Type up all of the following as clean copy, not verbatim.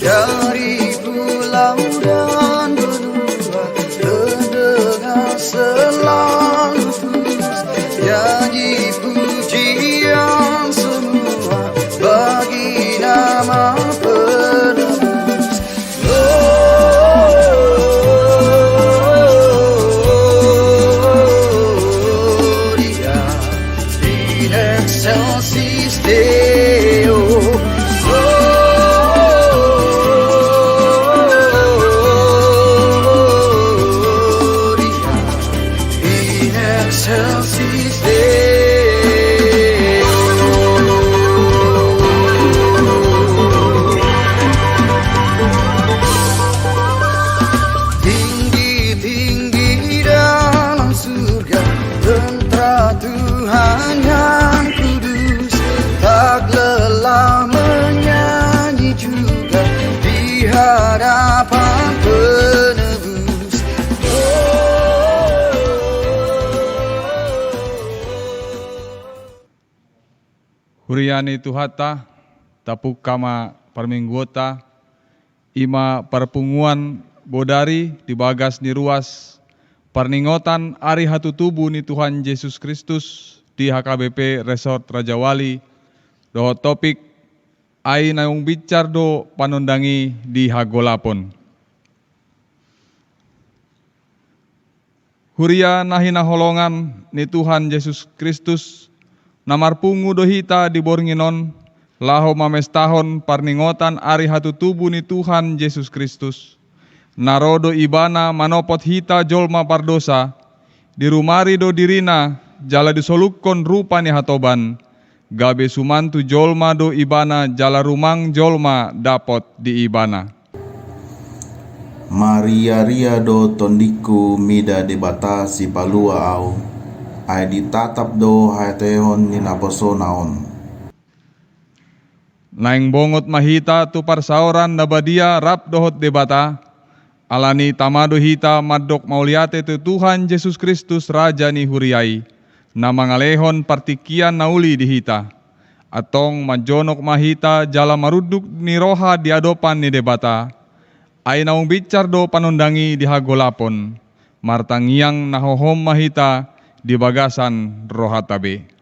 dari pulau dan benua, terdengar selalu terus nyanyi pujian semua bagi nama penebus. Gloria in excelsis Deo. Excelsis Deo. Tinggi-tinggi dalam surga, tentara Tuhan yang kudus, tak lelah menyanyi juga di hadapan penebus. Huriani tuhata, tapuk kama perminggota, ima perpunguan bodari di bagas ni ruas, perningotan ari hatu tubuh ni Tuhan Yesus Kristus di HKBP Resort Raja Wali, doho topik ai naung bicar do panondangi di Hagolapon. Huria nahina holongan ni Tuhan Yesus Kristus, namar pungu dohita di bornginon, laho mamestahon parningotan ari hatu tubuh ni Tuhan Yesus Kristus. Narodo ibana manopot hita jolma pardosa, dirumari do dirina, jala disolukkon rupa ni hatoban, gabe sumantu jolma do ibana jala rumang jolma dapot di ibana. Maria ria do tondiku mida debata si palua au, ai ditatap do haetehon ni naposo naon. Naing bongot mahita tu parsauran nabadia rap dohot debata, alani tamado hita madok mauliate tu Tuhan Yesus Kristus Raja ni huriai, na mangalehon partikian nauli di hita, atong majonok mahita jala maruduk ni roha di adopan ni debata, ay naung bicar do panundangi di Hagolapon, martangiang nahohom mahita di bagasan rohatabe.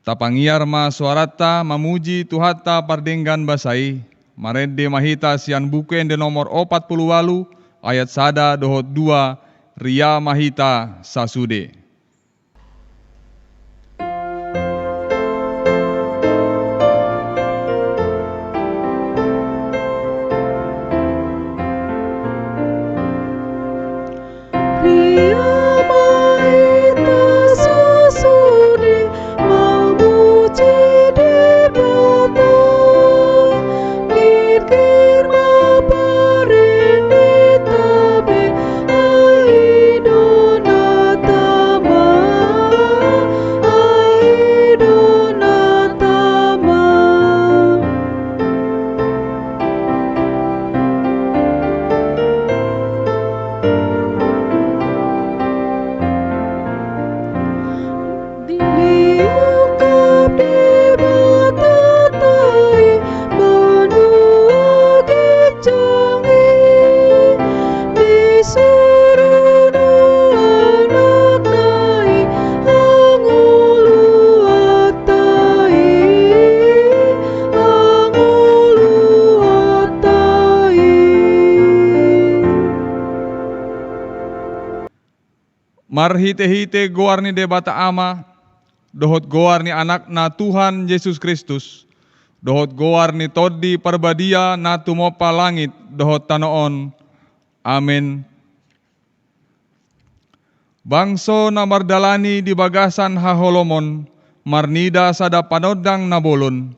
Tapangiar ma suarata mamuji tuhata pardenggan basai, marende mahita sian buken de nomor 48 ayat 1 dohot 2 ria mahita sasude. Marhite-hite goar ni debata ama, dohot goar ni anak na Tuhan Yesus Kristus, dohot goar ni todi parbadia na tumopa langit, dohot tanoon. Amin. Bangso na mardalani di bagasan haholomon, marnida sada panodang nabolon,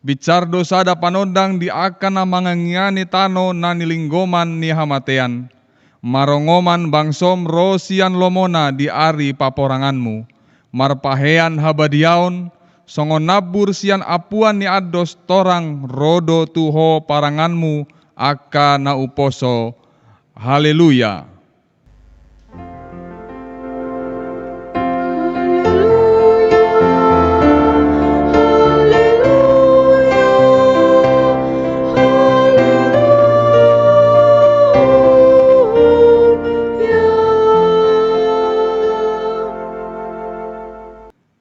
bicardo sada panodang di akan na mangangiani tano na nilinggoman ni hamatean, marongoman bangsom rosian lomona di ari paporanganmu, marpahean habadiaon, songon nabur sian apuan ni ados torang rodo tuho paranganmu aka na uposo. Haleluya.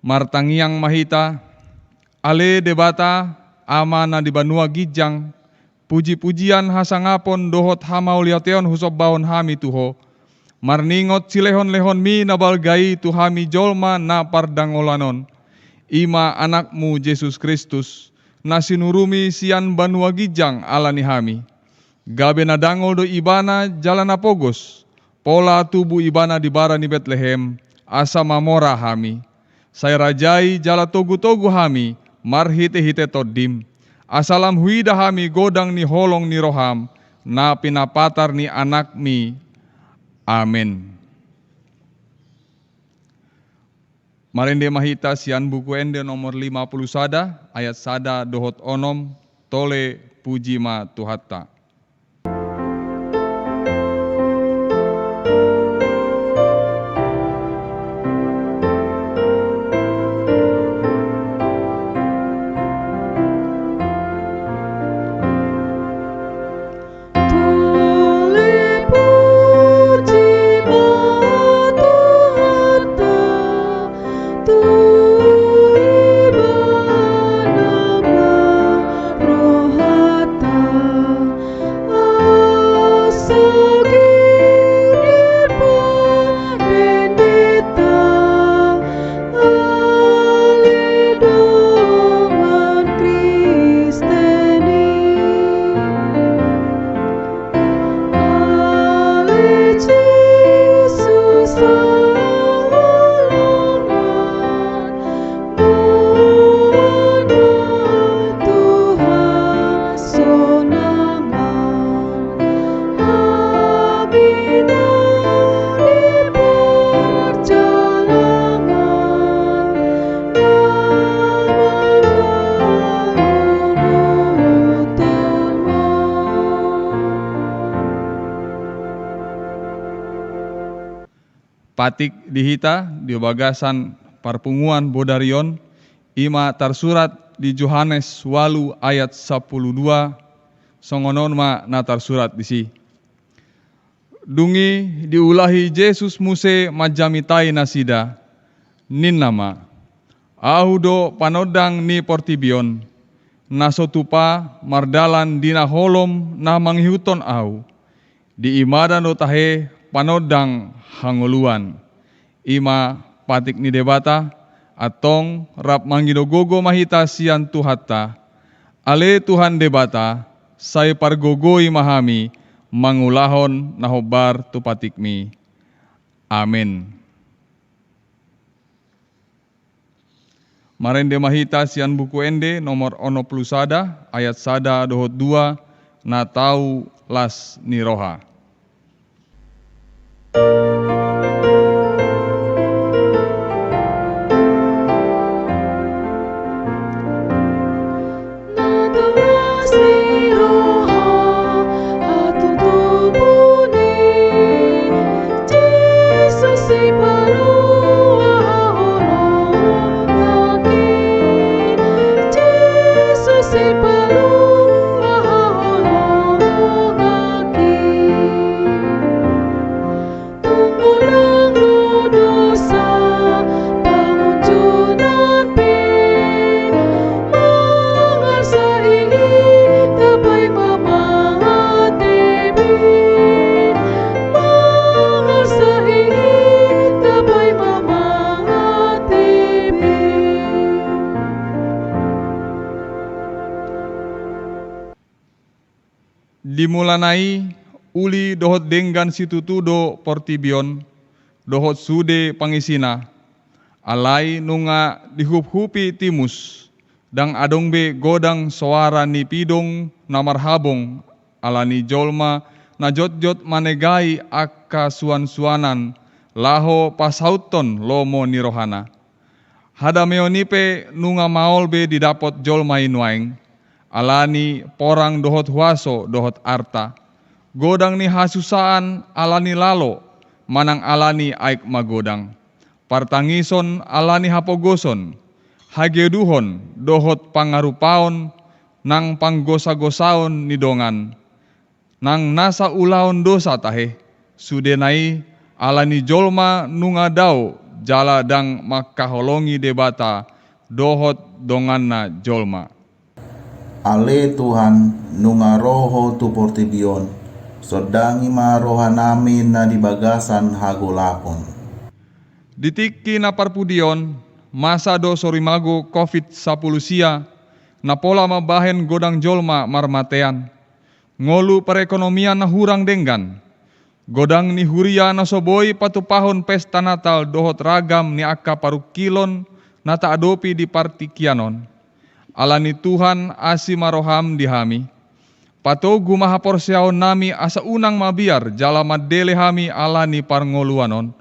Martangiang mahita, ale debata, ama na di banua gijang, puji-pujian hasangapon dohot hamauliateon husob baon hami tuho, marningot silehon-lehon mi nabalgai tuhami jolma na pardangolanon, ima anakmu Yesus Kristus, na sinurumi sian banua gijang alani hami, gabe na dangol do ibana jalana pogos, pola tubuh ibana di bara ni Betlehem, asa mamora hami. Saya rajai jala togu-togu hami, marhite-hite todim. Asalam huida hami godang ni holong ni roham, na pinapatar ni anak mi. Amin. Marende mahita sian buku ende nomor 50 sada, ayat sada dohot onom, tole puji ma tuhatta. Patik dihita di bagasan parpunguan Bodarion, ima tarsurat di Yohanes 8 ayat 12, songonon ma na tarsurat disi. Dungi diulahi Yesus muse majamitai nasida, nin nama, ahudo panodang ni portibion, nasotupa mardalan dina holom na manghiuton au, di imadan do tahe panodang hangoluan, ima patik ni debata, atong rap manggidogogo mahita sian tuhatta, ale Tuhan debata, say pargogoi mahami, mangulahon nahobar tu patikmi. Amin. Marende mahita sian buku ende nomor 60 sada, ayat sada dohot 2, na tau las ni roha. Dimulanai uli dohot denggan situtudo portibion, dohot sude pangisina, alai nunga dihup-hupi timus, dang adong be godang suara ni pidong na marhabong, alani jolma na jot-jot manegai akka suan-suanan, laho pasauton lomo ni rohana. Hada meonipe nunga maol be didapot jolma inuaing, alani porang dohot huaso dohot arta. Godang ni hasusaan alani lalo, manang alani aik magodang. Partangison alani hapogoson, hageduhon dohot pangarupaon, nang panggosa-gosaon ni dongan. Nang nasa ulaon dosa tahe, sudenai alani jolma nunga dao jala dang makaholongi debata dohot donganna jolma. Ale Tuhan nunga roho tu portibion, sodangi ma rohanami na di bagasan hagolapon. Ditiki na parpudion, masa do sorimago COVID-10 sia, na pola mabahen godang jolma marmatean. Ngolu perekonomian na hurang denggan. Godang ni huria na soboi patupahon pesta Natal dohot ragam ni akka parukilon na taadopi di partikianon. Alani Tuhan asi maroham dihami. Pato gumaha porsiaon nami asa unang mabiar jala madele hami alani parngoluanon.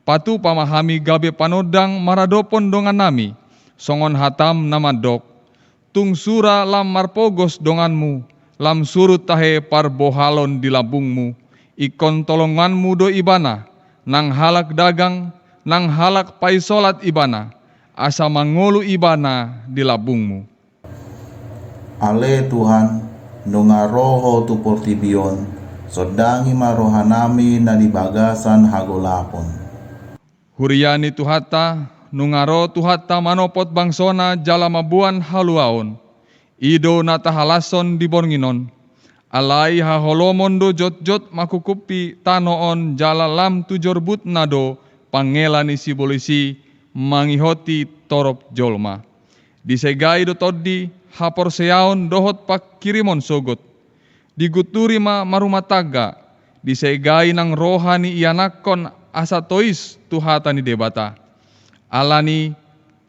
Patu pamahami gabe panodang maradopon dongan nami. Songon hatam namadok. Tung sura lam marpogos donganmu. Lam surut tahe parbohalon di labungmu, ikon tolonganmu do ibana, nang halak dagang, nang halak paisolat ibana, asa mangolu ibana di labungmu. Ale Tuhan, nunga roho tu portibion, sodangi marohanami na di bagasan hagolapon. Huriani tuhata, nungaro tuhata manopot bangsona jala mabuan haluaon. Ido nata halason di bornginon, alai haholomon do jot-jot makukupi tanoon jala lam tujorbut nado pangelani si polisi mangihoti torop jolma. Disegai do toddi haporseaon dohot pak kirimon sogot. Diguturi ma marumataga, disegai nang rohani ianakon asa tois tuhata ni debata. Alani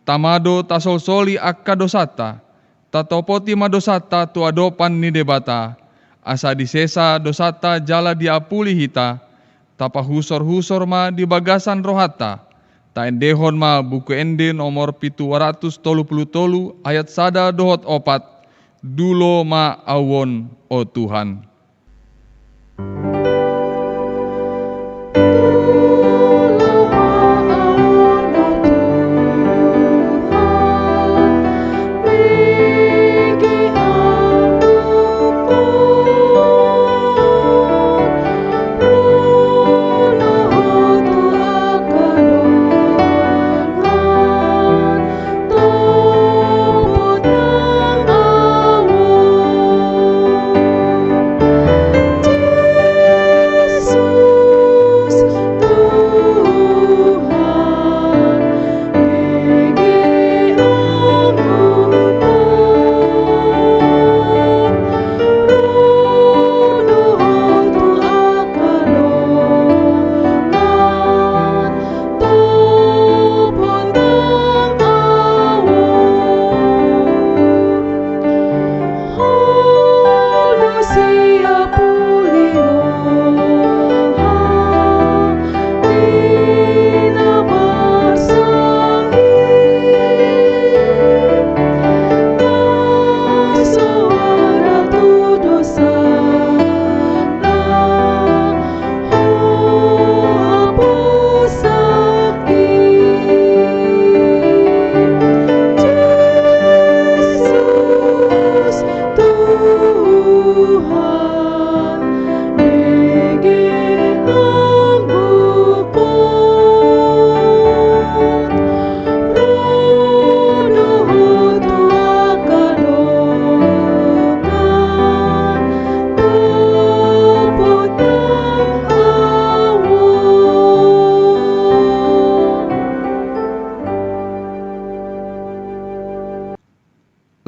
tamado tasolsoli akka dosata, tatopoti madosata tu adopan ni debata, asa disesa dosata jala diapuli hita, tapahusor-husor ma di bagasan rohata, ta endehon ma buku ende nomor 733 ayat 1 dohot 4, dulo ma awon o Tuhan.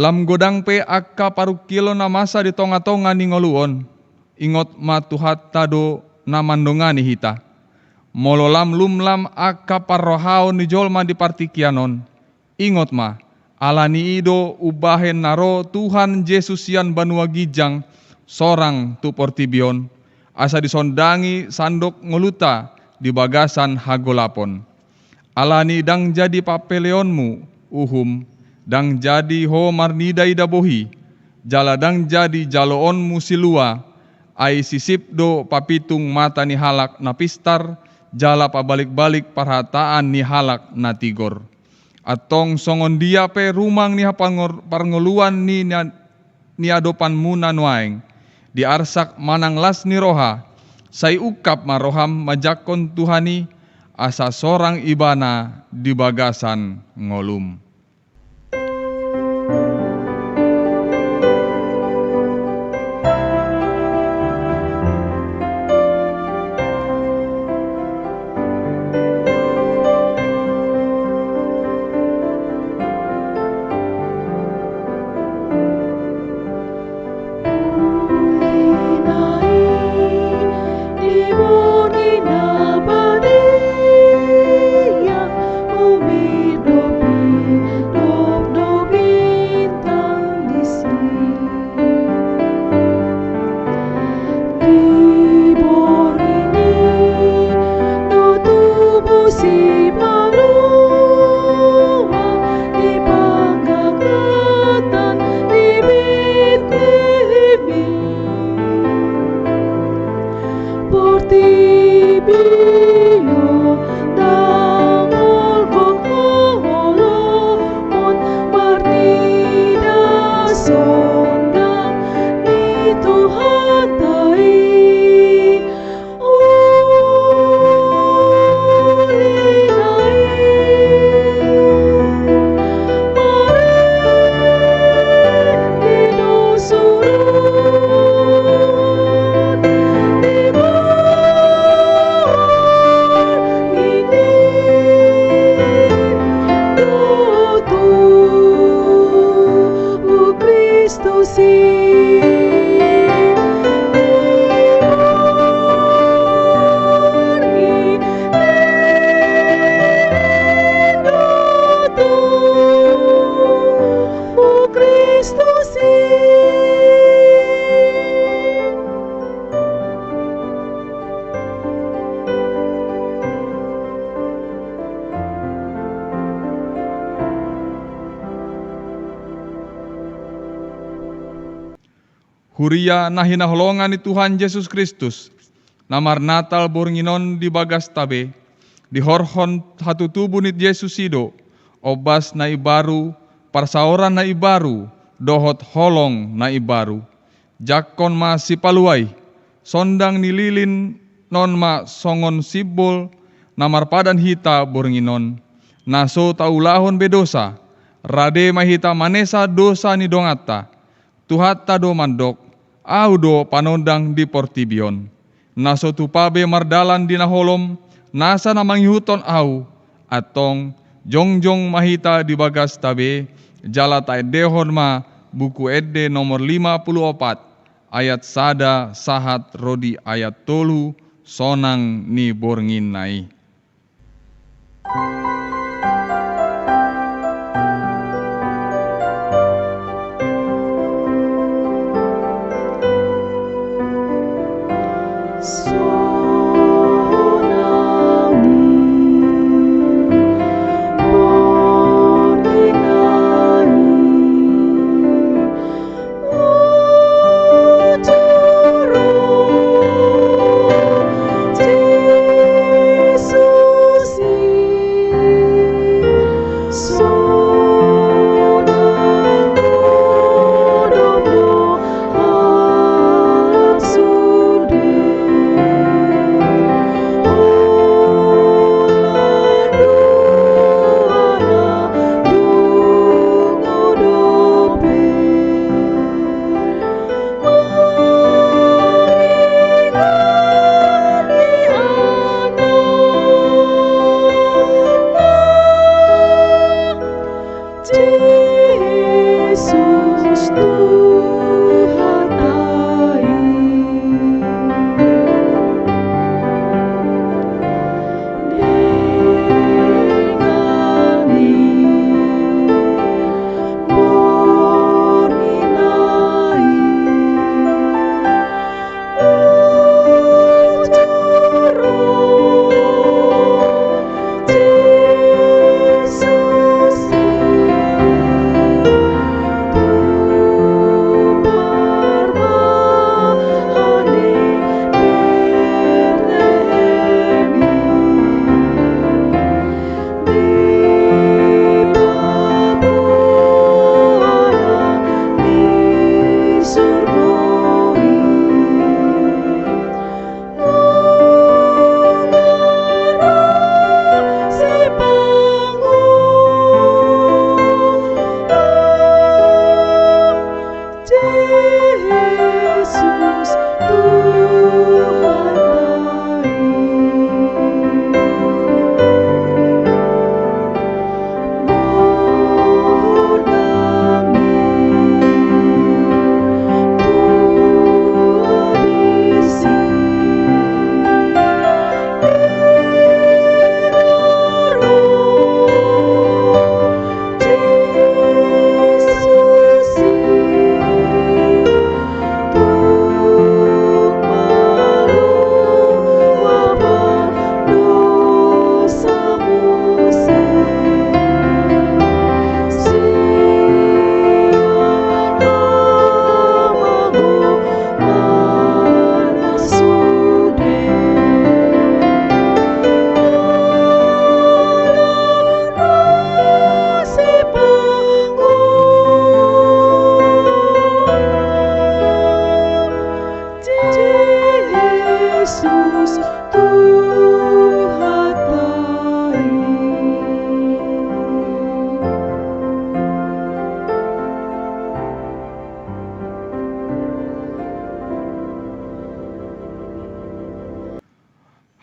Lam godang pe akka parukilo na masa di tonga-tonga ni ngoluon, ingot matuhat tado na mandongani hita. Mololam lumlam akka parrohao ni jolma di partikianon. Ingot ma, alani ido ubahen naro Tuhan Yesus yan banua gijang sorang tu portibion. Asa disondangi sandok ngoluta di bagasan hagolapon. Alani dang jadi papeleonmu uhum, dang jadi ho marnida ida bohi, jala dang jadi jaloonmu silua, ai sisip do papitung mata ni halak na pistar, jala pabalik-balik parhataan ni halak na tigor. Atong songon dia pe rumang ni parngoluan ni adopan muna nuaeng, di arsak mananglas ni roha, say ukap maroham majakon Tuhani, asa sorang ibana di bagasan ngolum. Huria nahina holongan ni Tuhan Yesus Kristus, namar Natal bornginon di bagas tabe, di horhon hatu tubuh nit Yesus sido, obas na ibaru, parsaoran na ibaru, dohot holong na ibaru. Jakon ma si paluai, sondang nililin non ma songon sibol, namar padan hita bornginon, naso taulahon bedosa, rade mahita manesa dosa ni dongata, tuhatta do mandok, audo panondang di portibion. Naso tupabe mardalan di naholom, nasa na manghihuton au, atong jongjong mahita di bagas tabe, jala tae dehon ma buku edde nomor 54, ayat sada sahat rodi ayat tolu, sonang ni borngin nai. Jesus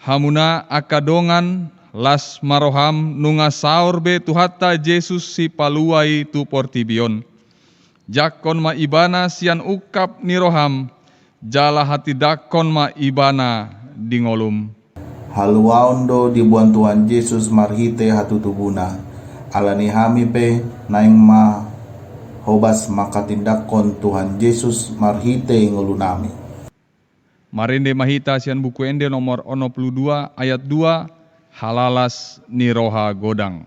hamuna akadongan las maroham nunga saur be tuhatta Jesus si paluai tu portibion. Jakon ma ibana sian ukap ni roham, jala hati dakon ma ibana dingolum. Haluaon do dibuan Tuhan Yesus marhite hatu tubuna. Alani hami pe naing ma hobas makatindakon Tuhan Yesus marhite ngolunami. Marende mahita sian buku ende nomor 22 ayat 2 halalas ni roha godang.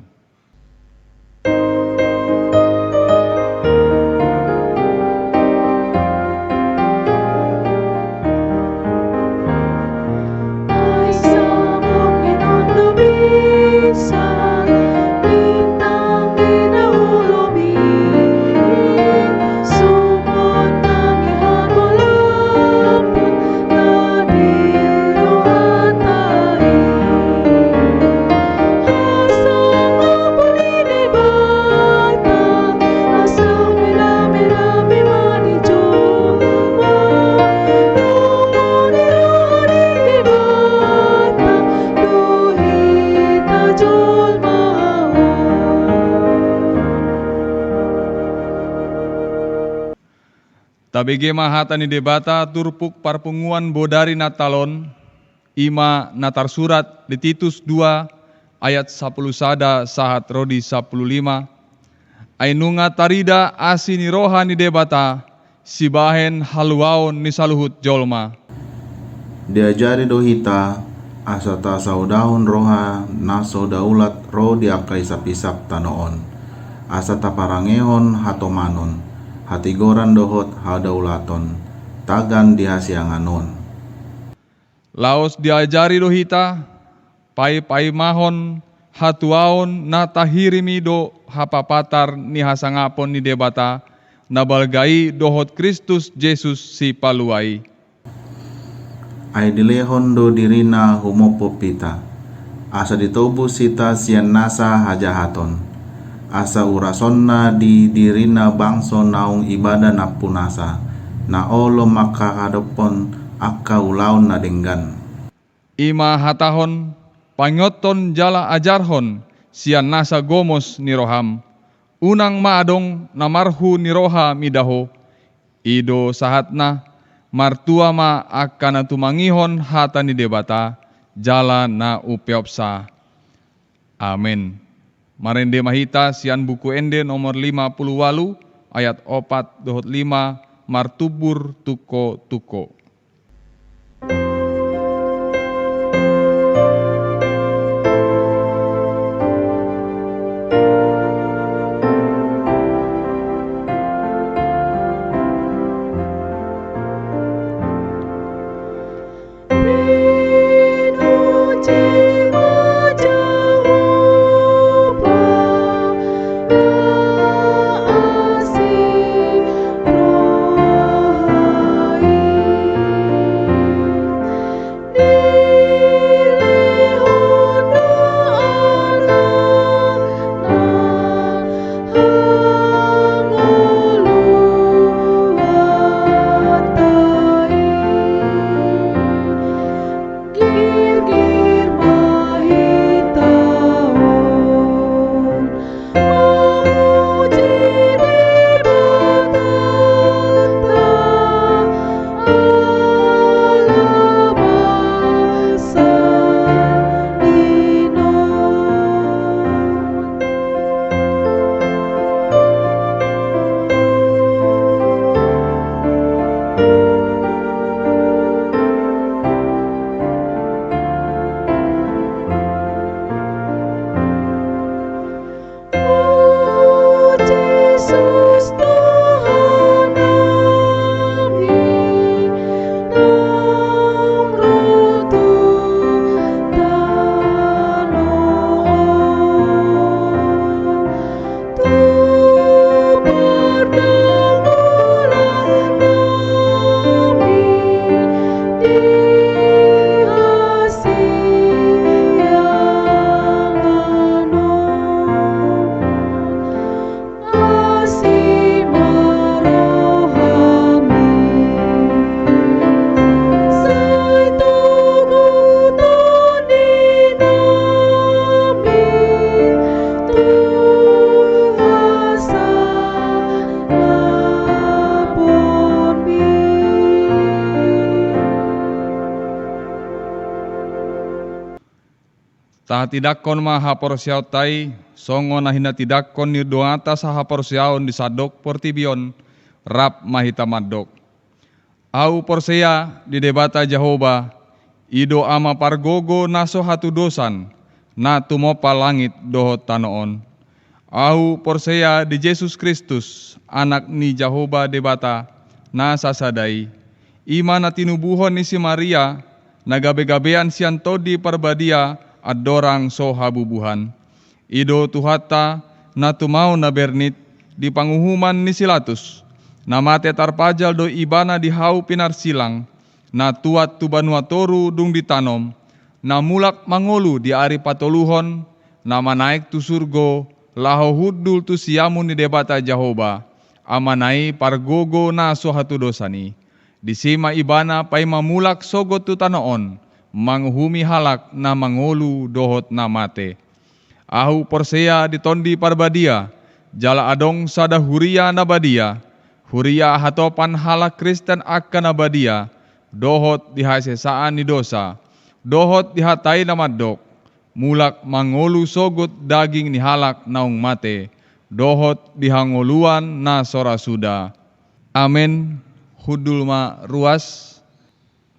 Tabege mahata ni debata turpuk parpunguan bodari natalon, ima natar surat di Titus 2 ayat 10 sada sahat rodi 15, ainunga tarida asi ni roha ni debata, sibahen haluaon ni saluhut jolma. Diajari dohita asata saudahun roha naso daulat ro diakai sapisap tanoon. Asata parangehon hatomanon. Hatigoran dohot hadaulaton, tagan dihasianganon. Laos diajari dohita, pai mahon hatuaon na tahirimi do hapapatar ni hasangapon ni debata, nabalgai dohot Kristus Jesus si paluai. Ay dilehon do dirina humopo pita, asa ditobus sita sian nasa hajahaton. Asa urasonna di dirina bangso naung ibadah na punasa, na olo makakadopon akka ulaon na denggan. Ima hatahon, panyoton jala ajarhon, sian nasa gomos ni roham, unang maadong namarhu ni roha midaho, ido sahatna, martua ma akan tumangihon hata ni debata, jala na upeopsa. Amin. Marende mahita sian buku ende nomor 58 ayat 4-5 martubur tuko. Saha tidakkon ma haporsiaw tai, songo na hina tidakkon ni doata saha porsiaon di sadok portibion, rap mahita madok. Au porseya di debata Jehovah, ido ama pargogo naso hatu dosan, na tumopa langit dohot tanoon. Au porseya di Yesus Kristus, anak ni Jehovah debata, na sasadai. Ima na tinubuhon ni si Maria, nagabe-gabean sian todi parbadia, at dorang so habubuhan. Ido tuhata na tumau na bernit, di panguhuman ni Silatus, na mate tarpajal do ibana di hau pinarsilang, na tuat tu banua toru dung ditanom, na mulak mangolu di ari patoluhon, na manaik tu surgo, laho hudul tu siamun ni debata Jehovah, amanai pargogo na so hatu dosani. Disima ibana pay mamulak sogot tu tanoon, manghumi halak na mangolu dohot na mate. Ahu porseya ditondi parbadia, jala adong sada huria na badia, huria hatopan halak Kristen akan na badia, dohot dihasesaan ni dosa, dohot dihatai na madok, mulak mangolu sogot daging ni halak naung mate, dohot dihangoluan na sorasuda. Amen. Hudul ma ruas,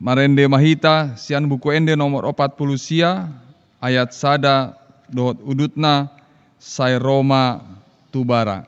marende mahita, sian buku ende nomor 40 sia, ayat sada dohot udutna, sai Roma tubara.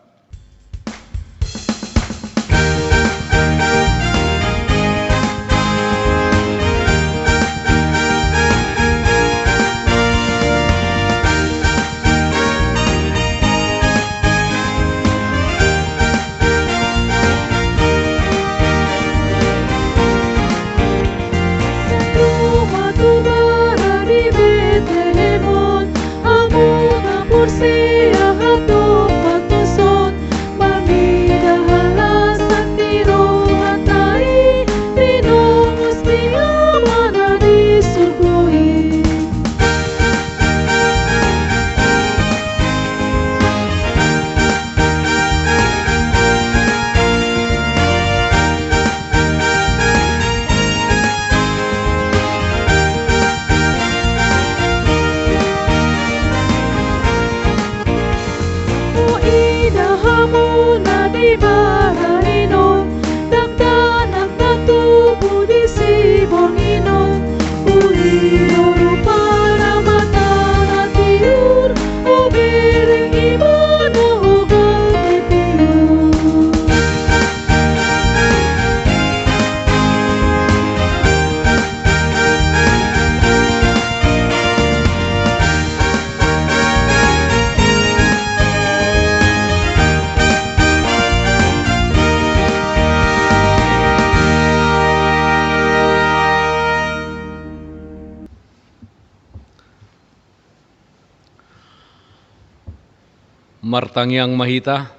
Martangyang mahita,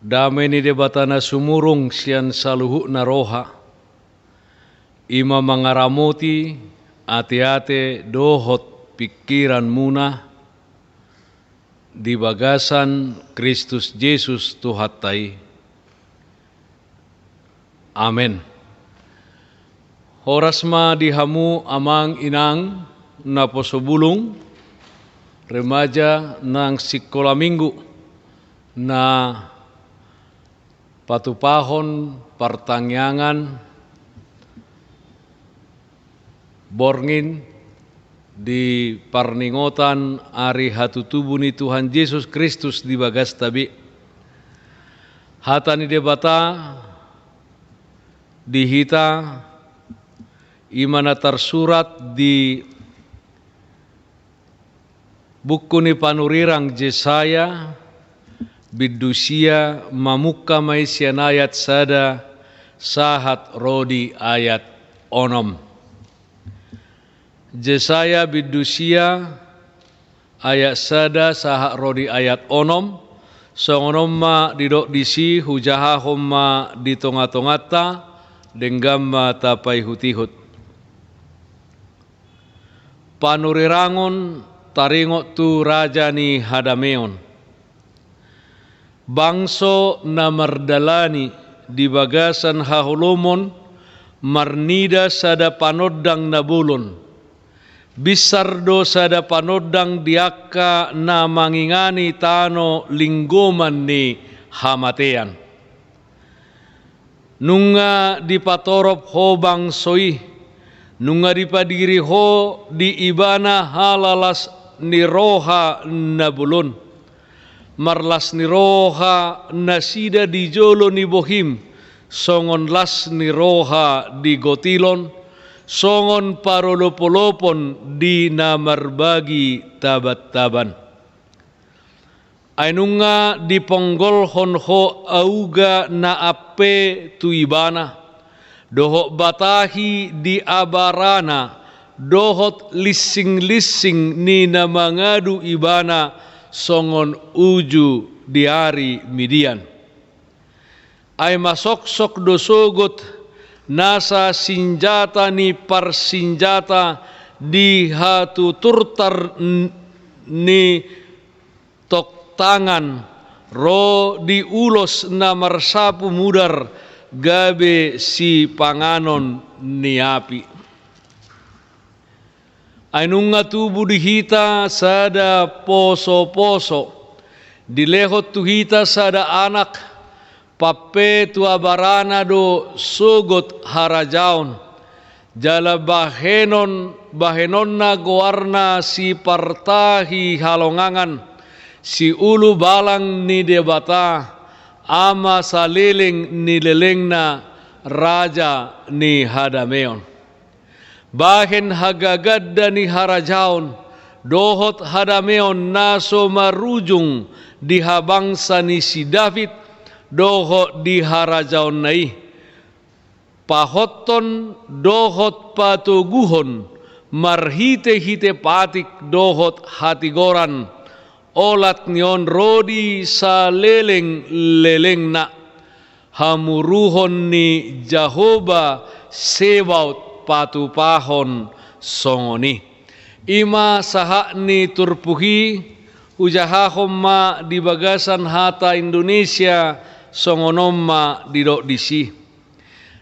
damai ni debatana sumurung sian saluhu na roha, ima mangaramoti ate-ate dohot pikiran muna, di bagasan Kristus Yesus Tuhatai. Amen. Horas ma dihamu amang inang na posobulong, remaja ng sikola minggu na patupahon pertangyangan borngin di parningotan ari hatutubu ni Tuhan Yesus Kristus di bagas tabi. Hata ni debata dihita imana tersurat di buku ni panurirang Jesaya bidusia mamuka maisian ayat sada sahat rodi ayat onom. Jesaya bidusia ayat sada sahat rodi ayat onom, songonom ma didok disi hujaha homma di tonga-tongata denggama tapai hutihut. Panurirangon taringot tu raja ni Hadameon. Bangso na mardalani di bagasan hahulomon marnida sada panodang nabulon. Bisar dosa da panodang diaka na mangingani tano linggoman ni hamatean. Nunga dipatorop ho bangsoi, nunga dipadiri ho di ibana halalas ni roha nabulon. Marlas ni roha nasida di jolo ni bohim, songon las ni roha di gotilon, songon parolopolopon di namarbagi tabat-taban. Ainunga di ponggolhon ho auga na ape tuibana, dohok batahi di abarana, dohot lissing-lissing ni namangadu ibana, songon uju diari Midian. Ay masok-sok dosogot nasa sinjata ni parsinjata di hatu turtar ni tok tangan ro di ulos na marsapu mudar gabe si panganon ni api. Ainunga tubuh dihita sada poso-poso, dilehot tuhita sada anak, pape tu abarana do sogot harajaon, jala bahenon na goarna si partahi halongangan, si ulu balang ni debata, ama saliling ni lelengna raja ni hadameon. Bahen hagagadda ni harajaon, dohot hadameon naso marujung di habangsa ni si David, dohot di harajaon nai. Pahoton dohot patuguhon, marhite-hite patik dohot hatigoran, olat nion rodi sa leleng na, hamuruhon ni Jahoba Sebaut patupahon songoni. Ima sahak ni turpuhi ujahahom ma di bagasan hata Indonesia songonom ma didok disi.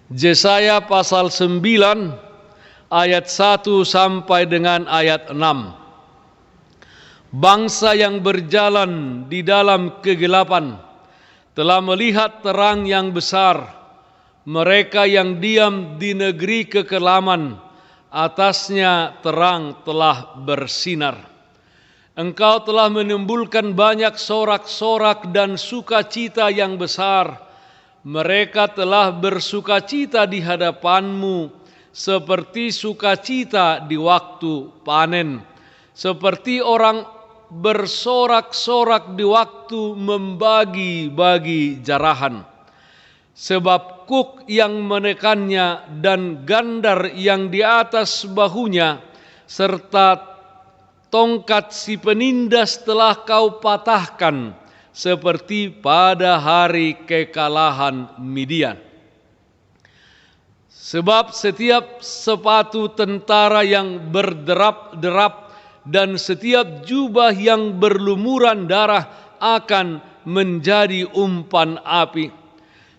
Yesaya pasal 9 ayat 1 sampai dengan ayat 6. Bangsa yang berjalan di dalam kegelapan telah melihat terang yang besar. Mereka yang diam di negeri kekelaman, atasnya terang telah bersinar. Engkau telah menimbulkan banyak sorak-sorak dan sukacita yang besar. Mereka telah bersukacita di hadapanmu, seperti sukacita di waktu panen, seperti orang bersorak-sorak di waktu membagi-bagi jarahan. Sebab kuk yang menekannya dan gandar yang di atas bahunya, serta tongkat si penindas telah kau patahkan, seperti pada hari kekalahan Midian. Sebab setiap sepatu tentara yang berderap-derap dan setiap jubah yang berlumuran darah akan menjadi umpan api.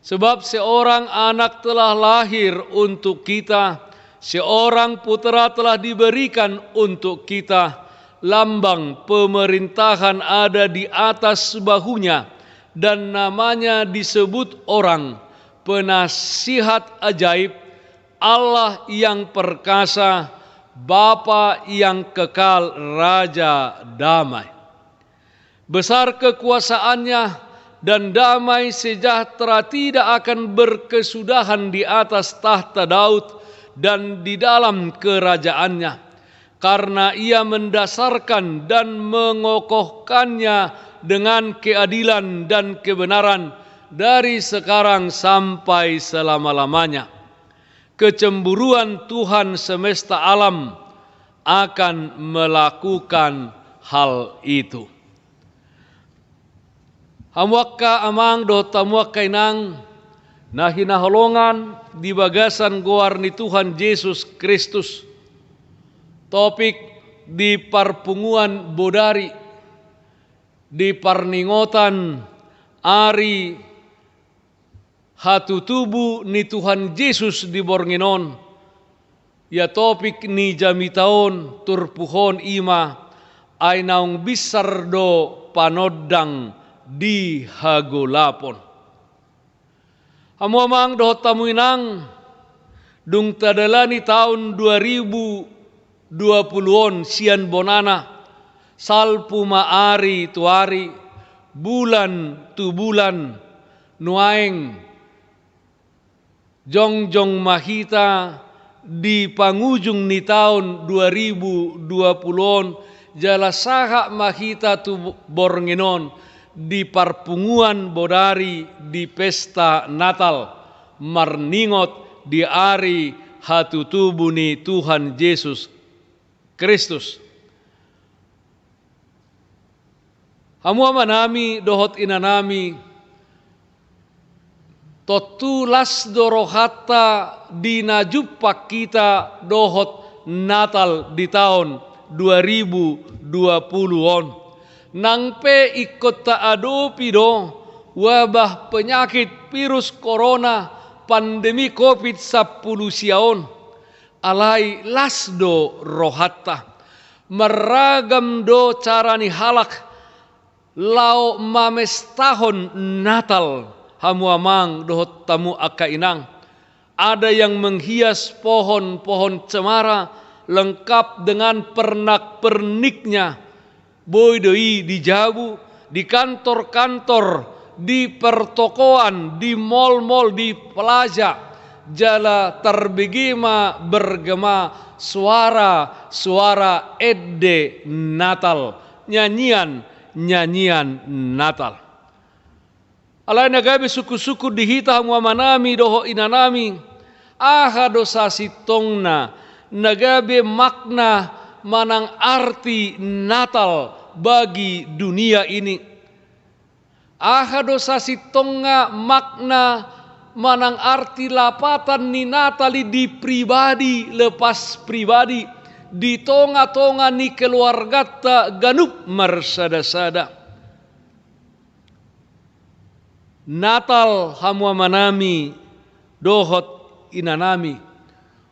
Sebab seorang anak telah lahir untuk kita, seorang putera telah diberikan untuk kita, lambang pemerintahan ada di atas bahunya, dan namanya disebut orang, penasihat ajaib, Allah yang perkasa, Bapa yang kekal, Raja damai. Besar kekuasaannya, dan damai sejahtera tidak akan berkesudahan di atas tahta Daud dan di dalam kerajaannya, karena ia mendasarkan dan mengokohkannya dengan keadilan dan kebenaran dari sekarang sampai selama-lamanya. Kecemburuan Tuhan semesta alam akan melakukan hal itu. Hamuakka amang do tamuakka inang na hinaholongan di bagasan goar ni Tuhan Yesus Kristus. Topik di parpunguan bodari, di parningotan ari hatu tubuh ni Tuhan Yesus di bornginon, Ya topik ni jami taon turpuhon ima ay naung bisar do panodang di hagolapon. Amuamang dohot tamuinang dung tadalani tahun 2020 sian bonana salpu maari tuari bulan tu bulan nuaeng jongjong mahita di pangujung ni tahun 2020 jala saha mahita tu borngenon di parpunguan bodari di pesta Natal marningot di ari hatutubuni Tuhan Yesus Kristus. Hamua manami dohot inanami totulas dorohata dinajupak kita dohot Natal di tahun 2020-on. Nangpe ikut taadopi do wabah penyakit virus corona pandemi COVID-19 siaon alai lasdo rohatta meragam do carani halak lau mamestahon Natal hamuamang dohot tamu akainang. Ada yang menghias pohon-pohon cemara lengkap dengan pernak-perniknya. Boy doi di jabu, di kantor-kantor, di pertokoan, di mal-mal, di plaza. Jala terbegema bergema suara-suara edde Natal, nyanyian Natal. Alai nagabe suku-suku dihita hamwa manami doho inanami aha dosa sitongna nagabe makna manang arti Natal bagi dunia ini. Aha dosa sitonga makna manang arti lapatan ni Natali di pribadi lepas pribadi di tonga-tonga ni keluarga ta ganup marsada-sada. Natal hamwa manami dohot inanami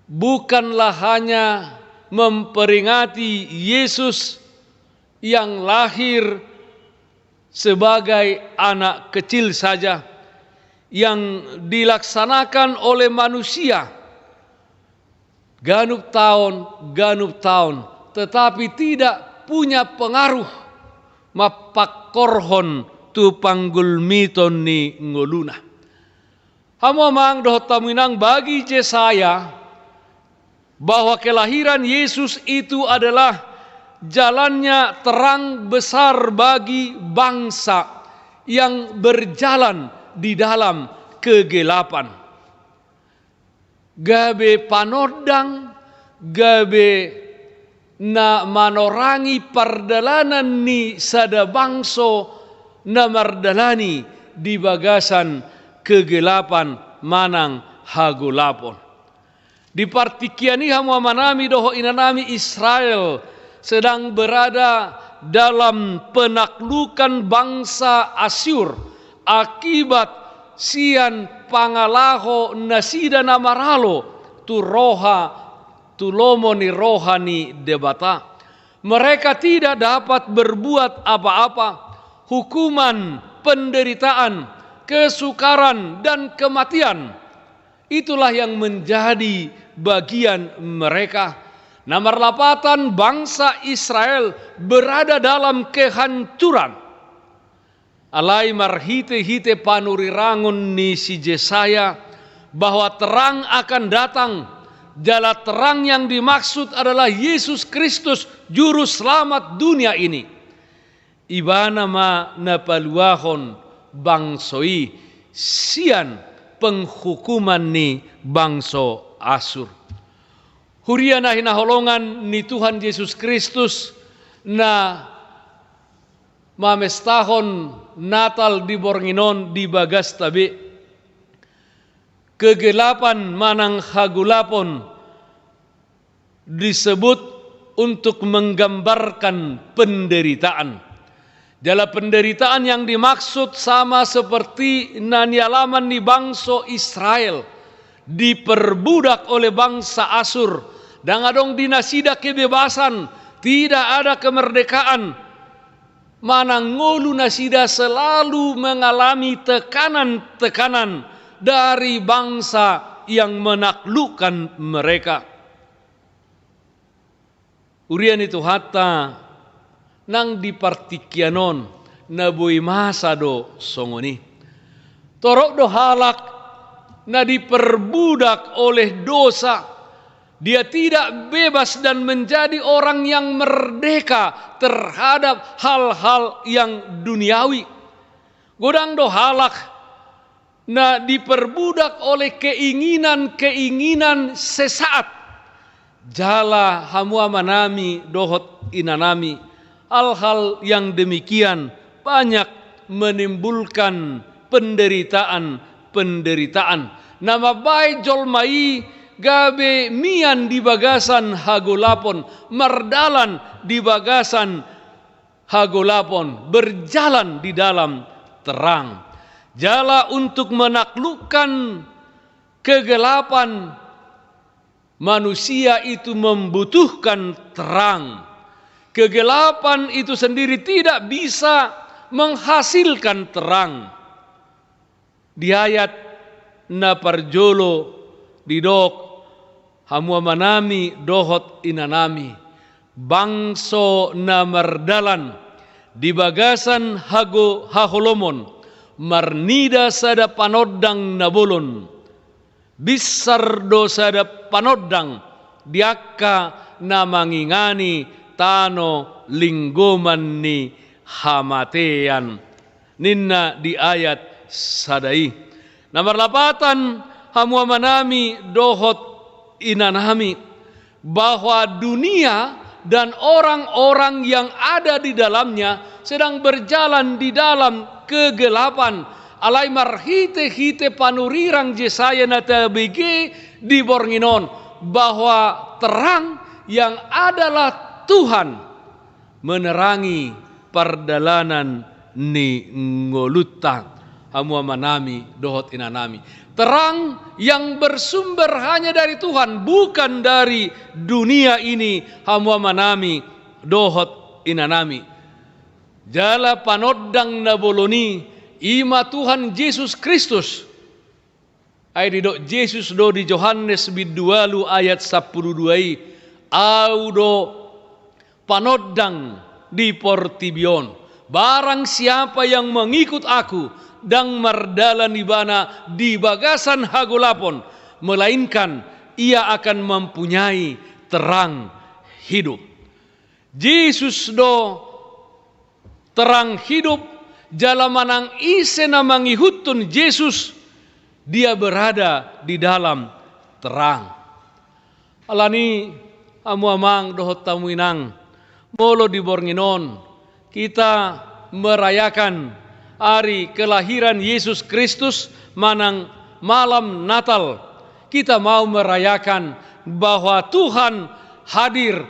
bukanlah hanya memperingati Yesus yang lahir sebagai anak kecil saja yang dilaksanakan oleh manusia ganup tahun, tetapi tidak punya pengaruh mapakorhon tu panggul miton ni ngoluna. Hamo mang dohot taminang bagi Yesaya bahwa kelahiran Yesus itu adalah jalannya terang besar bagi bangsa yang berjalan di dalam kegelapan. Gabe panodang, gabe na manorangi pardalanan ni sada bangso na mardalani di bagasan kegelapan manang hagolapon. Di partikiani hamwa manami doho inanami Israel sedang berada dalam penaklukan bangsa Asyur akibat sian pangalaho nasida namaralo tu lomo ni rohani debata. Mereka tidak dapat berbuat apa-apa. Hukuman, penderitaan, kesukaran dan kematian itulah yang menjadi bagian mereka. Namarlapatan bangsa Israel berada dalam kehancuran. Alai marhite-hite panurirangun ni si Yesaya bahwa terang akan datang. Jala terang yang dimaksud adalah Yesus Kristus, juru selamat dunia ini. Ibana ma napaluahon bangsoi sian penghukuman ni bangso Asur. Huriana hinaholongan ni Tuhan Yesus Kristus na mamestahon Natal di Bornginon di bagas tabi. Kegelapan manang hagulapon disebut untuk menggambarkan penderitaan. Dalam penderitaan yang dimaksud sama seperti nanialaman di bangsa Israel diperbudak oleh bangsa Asur Dan adong dinasida kebebasan, tidak ada kemerdekaan. Manangolu nasida selalu mengalami tekanan-tekanan dari bangsa yang menaklukkan mereka. Urian itu hatta nang dipartikianon na bui masa do songoni. Torok do halak na diperbudak oleh dosa. Dia tidak bebas dan menjadi orang yang merdeka terhadap hal-hal yang duniawi. Godang do halak na diperbudak oleh keinginan-keinginan sesaat. Jala hamua manami dohot inanami. Hal-hal yang demikian banyak menimbulkan penderitaan. Nama baik jolmai gabe mian di bagasan hagolapon, mardalan di bagasan hagolapon, berjalan di dalam terang. Jala untuk menaklukkan kegelapan, manusia itu membutuhkan terang. Kegelapan itu sendiri tidak bisa menghasilkan terang. Di ayat na parjolo didok hamua manami dohot inanami bangso na mardalan di bagasan haholomon marnida sada panodang nabolon bisardo sada panodang diakka na mangingani tano linggoman ni hamatean ninna di ayat sadai. Nomor 8 hamua manami dohot inanami bahwa dunia dan orang-orang yang ada di dalamnya sedang berjalan di dalam kegelapan. Alai marhite-hite panurirang Jesaya natabege di bornginon bahwa terang yang adalah Tuhan menerangi perdalanan ni ngolutang. Hamua manami dohot inanami. Terang yang bersumber hanya dari Tuhan, bukan dari dunia ini. Hamua manami dohot inanami. Jala panodang naboloni ima Tuhan Yesus Kristus. Ay didok Yesus do di Yohanes bidualu ayat 12 audo panodang di portibion. Barang siapa yang mengikut aku dang mardalan ibana di bagasan hagolapon, melainkan ia akan mempunyai terang hidup. Yesus do terang hidup, jala manang ise na mangihutun Yesus, dia berada di dalam terang. Alani amuamang dohot tamuinang molo di bornginon kita merayakan hari kelahiran Yesus Kristus manang malam Natal. Kita mau merayakan bahwa Tuhan hadir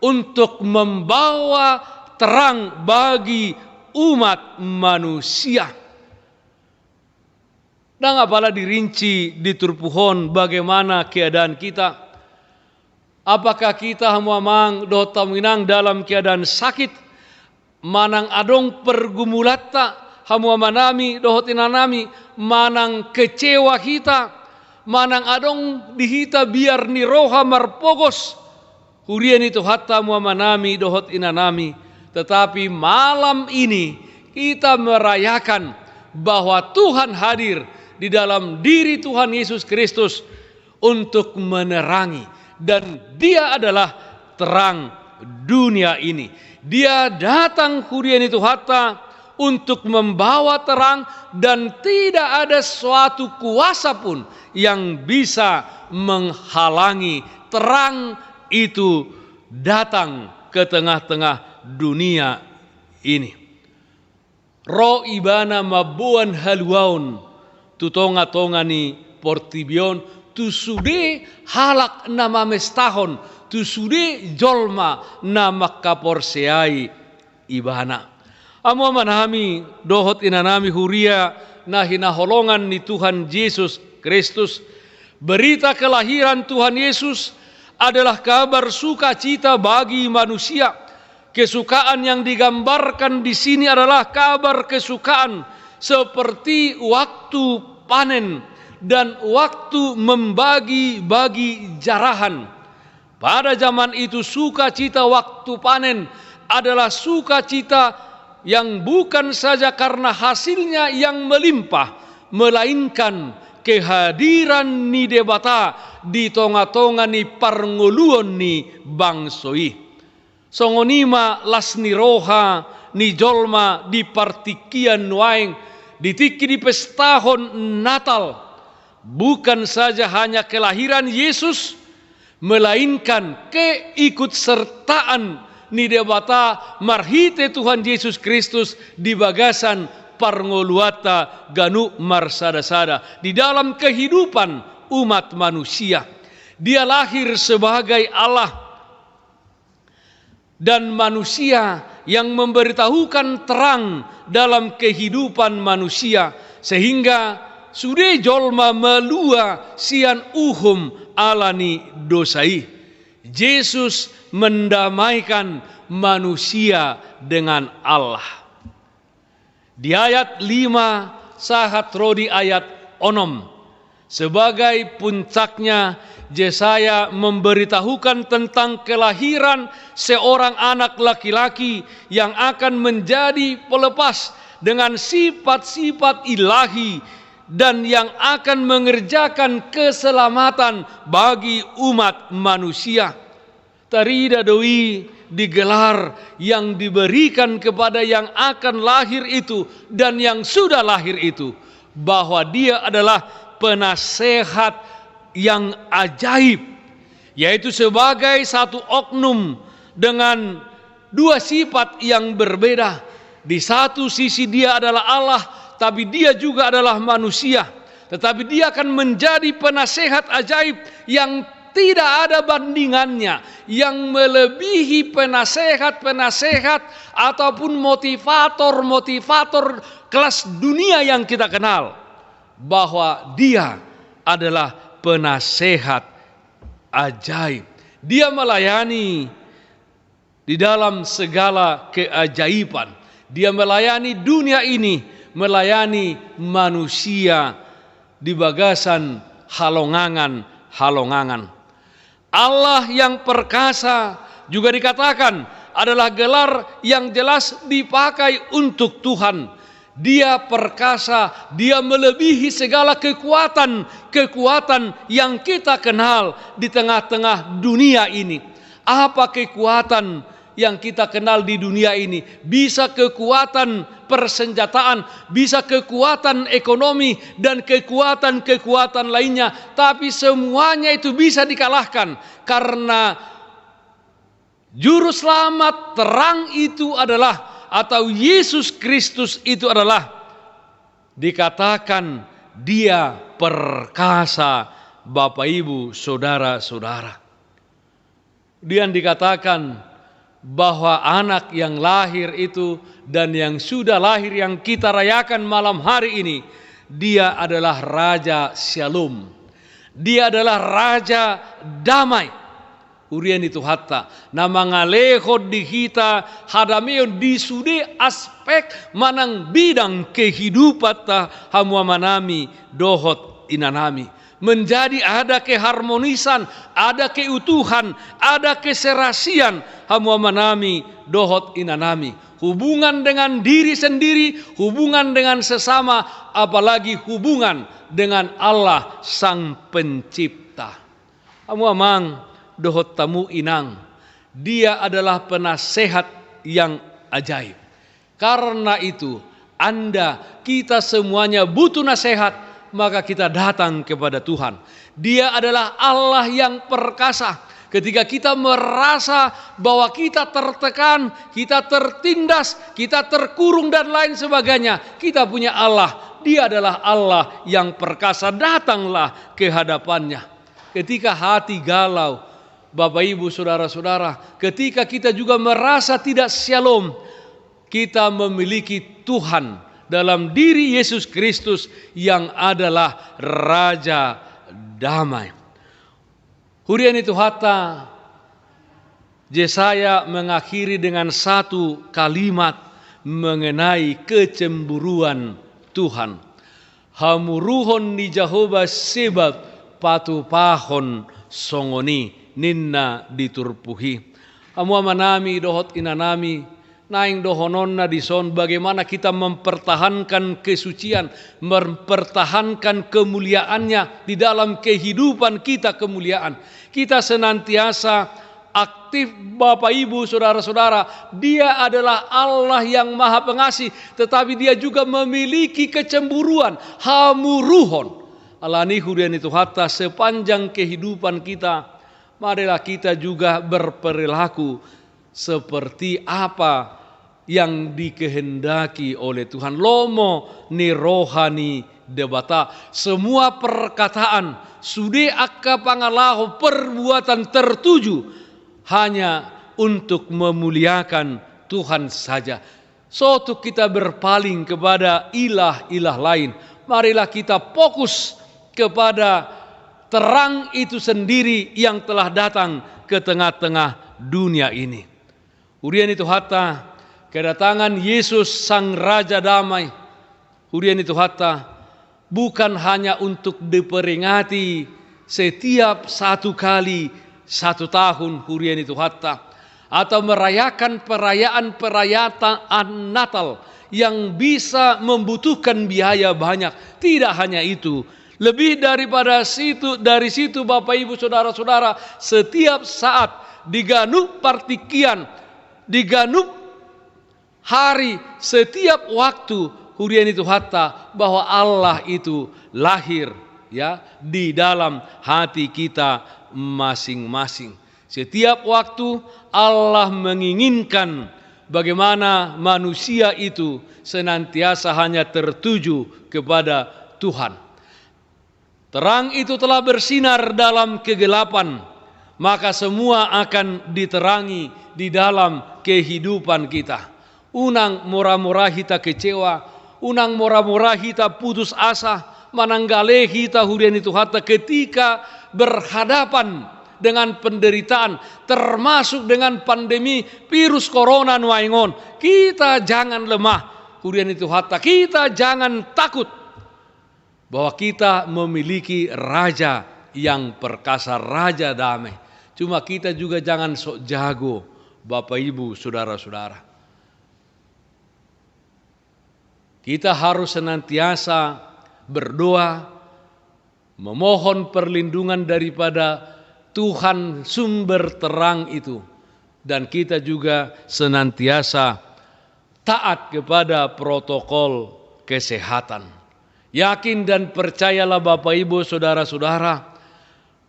untuk membawa terang bagi umat manusia. Dan apalah dirinci di turpuhon bagaimana keadaan kita. Apakah kita hamuamang dotaminang dalam keadaan sakit, manang adong pergumulata, hamua manami dohot inanami, manang kecewa kita, manang adong dihita biar ni roha marpogos, hurian itu hatta hamua manami dohot inanami. Tetapi malam ini kita merayakan bahwa Tuhan hadir di dalam diri Tuhan Yesus Kristus untuk menerangi, dan Dia adalah terang dunia ini. Dia datang hurian itu hatta untuk membawa terang, dan tidak ada suatu kuasa pun yang bisa menghalangi terang itu datang ke tengah-tengah dunia ini. Ro ibana mabuan haluaun tutonga-tonga ni portibion tu sude halak nama mestahon tu sude jolma nama kaporseai ibana. Amo manami dohot inanami huria na hinaholongan ni Tuhan Yesus Kristus. Berita kelahiran Tuhan Yesus adalah kabar sukacita bagi manusia. Kesukaan yang digambarkan di sini adalah kabar kesukaan seperti waktu panen dan waktu membagi-bagi jarahan. Pada zaman itu sukacita waktu panen adalah sukacita yang bukan saja karena hasilnya yang melimpah, melainkan kehadiran ni debata di tonga-tonga ni parngoluon ni bangsoi. Songonima lasni roha ni jolma di partikian nuaing ditiki di pestahon Natal, bukan saja hanya kelahiran Yesus, melainkan keikutsertaan ni debata marhite Tuhan Yesus Kristus di bagasan parngoluata ganu marsada-sada di dalam kehidupan umat manusia. Dia lahir sebagai Allah dan manusia yang memberitahukan terang dalam kehidupan manusia, sehingga sude jolma melua sian uhum alani dosai. Yesus mendamaikan manusia dengan Allah. Di ayat 5 sahat rodi ayat 6, sebagai puncaknya Yesaya memberitahukan tentang kelahiran seorang anak laki-laki yang akan menjadi pelepas dengan sifat-sifat ilahi dan yang akan mengerjakan keselamatan bagi umat manusia. Tarida doi digelar yang diberikan kepada yang akan lahir itu dan yang sudah lahir itu, bahwa dia adalah penasehat yang ajaib, yaitu sebagai satu oknum dengan dua sifat yang berbeda. Di satu sisi dia adalah Allah, tapi dia juga adalah manusia. Tetapi dia akan menjadi penasehat ajaib yang tidak ada bandingannya, yang melebihi penasehat-penasehat ataupun motivator-motivator kelas dunia yang kita kenal. Bahwa dia adalah penasehat ajaib. Dia melayani di dalam segala keajaiban. Dia melayani dunia ini, melayani manusia di bagasan halongangan. Allah yang perkasa juga dikatakan adalah gelar yang jelas dipakai untuk Tuhan. Dia perkasa, dia melebihi segala kekuatan yang kita kenal di tengah-tengah dunia ini. Apa kekuatan yang kita kenal di dunia ini? Bisa kekuatan persenjataan, bisa kekuatan ekonomi, dan kekuatan-kekuatan lainnya. Tapi semuanya itu bisa dikalahkan karena juru selamat terang itu adalah, atau Yesus Kristus itu adalah, dikatakan dia perkasa, Bapak Ibu, saudara-saudara. Kemudian dikatakan bahwa anak yang lahir itu dan yang sudah lahir yang kita rayakan malam hari ini, dia adalah Raja Shalom. Dia adalah Raja Damai. Urian itu hatta nama ngaleho di kita hadameo di sude aspek manang bidang kehidupan ta hamua manami dohot inanami, menjadi ada keharmonisan, ada keutuhan, ada keserasian hamua manami dohot inanami, hubungan dengan diri sendiri, hubungan dengan sesama, apalagi hubungan dengan Allah Sang Pencipta. Hamua mang dohot tamu inang, dia adalah penasehat yang ajaib. Karena itu kita semuanya butuh nasihat, maka kita datang kepada Tuhan. Dia adalah Allah yang perkasa. Ketika kita merasa bahwa kita tertekan, kita tertindas, kita terkurung dan lain sebagainya, kita punya Allah. Dia adalah Allah yang perkasa. Datanglah ke hadapannya. Ketika hati galau, Bapak Ibu saudara-saudara, ketika kita juga merasa tidak shalom, kita memiliki Tuhan dalam diri Yesus Kristus yang adalah Raja Damai. Hurian itu hatta Yesaya mengakhiri dengan satu kalimat mengenai kecemburuan Tuhan. Hamuruhon ni Jehovah sebab patupahon songoni ninna diturpuhi. Amua manami dohot inanami naing dohononna dison bagaimana kita mempertahankan kesucian, mempertahankan kemuliaannya di dalam kehidupan kita kemuliaan. Kita senantiasa aktif Bapak Ibu Saudara-saudara, Dia adalah Allah yang Maha Pengasih, tetapi Dia juga memiliki kecemburuan, hamuruhon. Alani hurian itu hatta sepanjang kehidupan kita, marilah kita juga berperilaku seperti apa yang dikehendaki oleh Tuhan. Lomo ni rohani debata. Semua perkataan sude akka pangalaho perbuatan tertuju hanya untuk memuliakan Tuhan saja. Suatu kita berpaling kepada ilah-ilah lain, marilah kita fokus kepada terang itu sendiri yang telah datang ke tengah-tengah dunia ini. Hurian itu hatta kedatangan Yesus Sang Raja Damai. Hurian itu hatta bukan hanya untuk diperingati setiap 1 kali 1 tahun, hurian itu hatta, atau merayakan perayaan Natal yang bisa membutuhkan biaya banyak. Tidak hanya itu, lebih daripada dari situ Bapak Ibu Saudara-saudara, setiap saat diganup partikian, diganup hari, setiap waktu, hurian itu hatta, bahwa Allah itu lahir ya di dalam hati kita masing-masing. Setiap waktu Allah menginginkan bagaimana manusia itu senantiasa hanya tertuju kepada Tuhan. Terang itu telah bersinar dalam kegelapan, maka semua akan diterangi di dalam kehidupan kita. Unang mora-mora kita kecewa, unang mora-mora kita putus asa, mananggale kita hurian itu hatta ketika berhadapan dengan penderitaan, termasuk dengan pandemi virus corona nuaingon. Kita jangan lemah, hurian itu hatta kita jangan takut bahwa kita memiliki raja yang perkasa, raja damai. Cuma kita juga jangan sok jago, Bapak Ibu Saudara-saudara. Kita harus senantiasa berdoa, memohon perlindungan daripada Tuhan sumber terang itu. Dan kita juga senantiasa taat kepada protokol kesehatan. Yakin dan percayalah Bapak Ibu Saudara-saudara,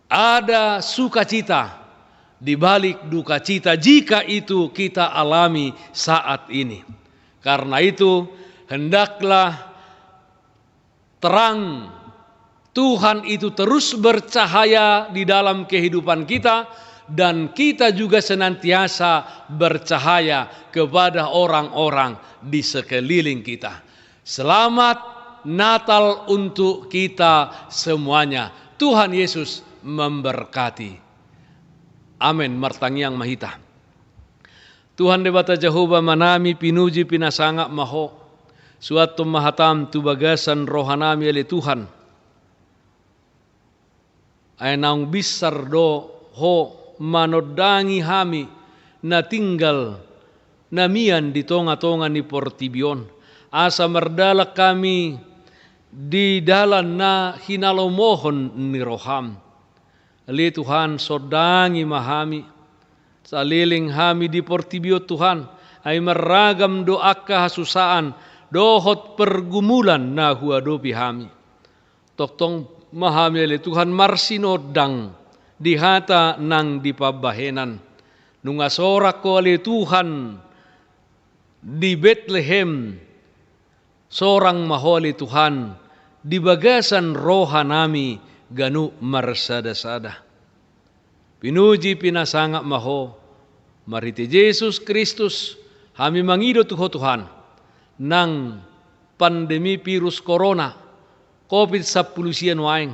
ada sukacita di balik duka cita jika itu kita alami saat ini. Karena itu hendaklah terang Tuhan itu terus bercahaya di dalam kehidupan kita, dan kita juga senantiasa bercahaya kepada orang-orang di sekeliling kita. Selamat Natal untuk kita semuanya. Tuhan Yesus memberkati. Amin. Martangyang mahita. Tuhan debata Jehovah manami pinuji pinasangak maho. Suatu mahatam tu bagasan rohanami oleh Tuhan. Ay naung bisar do ho manodangi hami na tinggal namian di tonga-tonga ni Portibion. Asa merdalak kami di dalan na hinalomohon ni roham. Ali Tuhan sodangi mahami saliling hami di Portibio Tuhan ay meragam doa kahasusaan dohot pergumulan na huadopi hami. Toktong mahami ali Tuhan marsinodang di hata nang dipabahenan. Nungasorak ko ali Tuhan di Bethlehem, sorang maholi Tuhan di bagasan rohanami ganu marsada-sada. Pinuji pinasangak maho mariti Yesus Kristus kami mangido Tuhan nang pandemi virus corona COVID-19 waing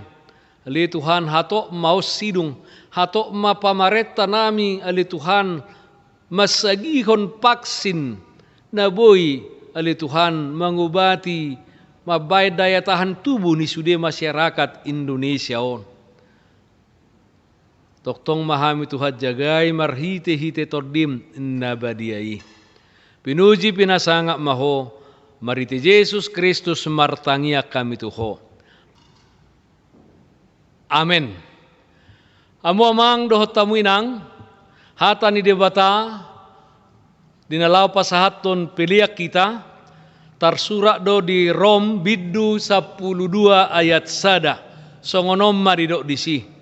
Ali Tuhan hato mau sidung, hato mapamareta nami ali Tuhan masagihon vaksin na boy ali Tuhan mengobati mabay daya tahan tubuh ni sude masyarakat Indonesia on. Toktong mahami Tuhan jagai marhite-hite tordim nabadiai. Pinuji pinasangak maho, marite Yesus Kristus martangia kami tuho. Amen. Amo amang dohot tamuinang, hata ni debata, dinalaw pasahaton piliak kita, tarsurak do di Rom biddu 12 ayat sada, songonom maridok disi.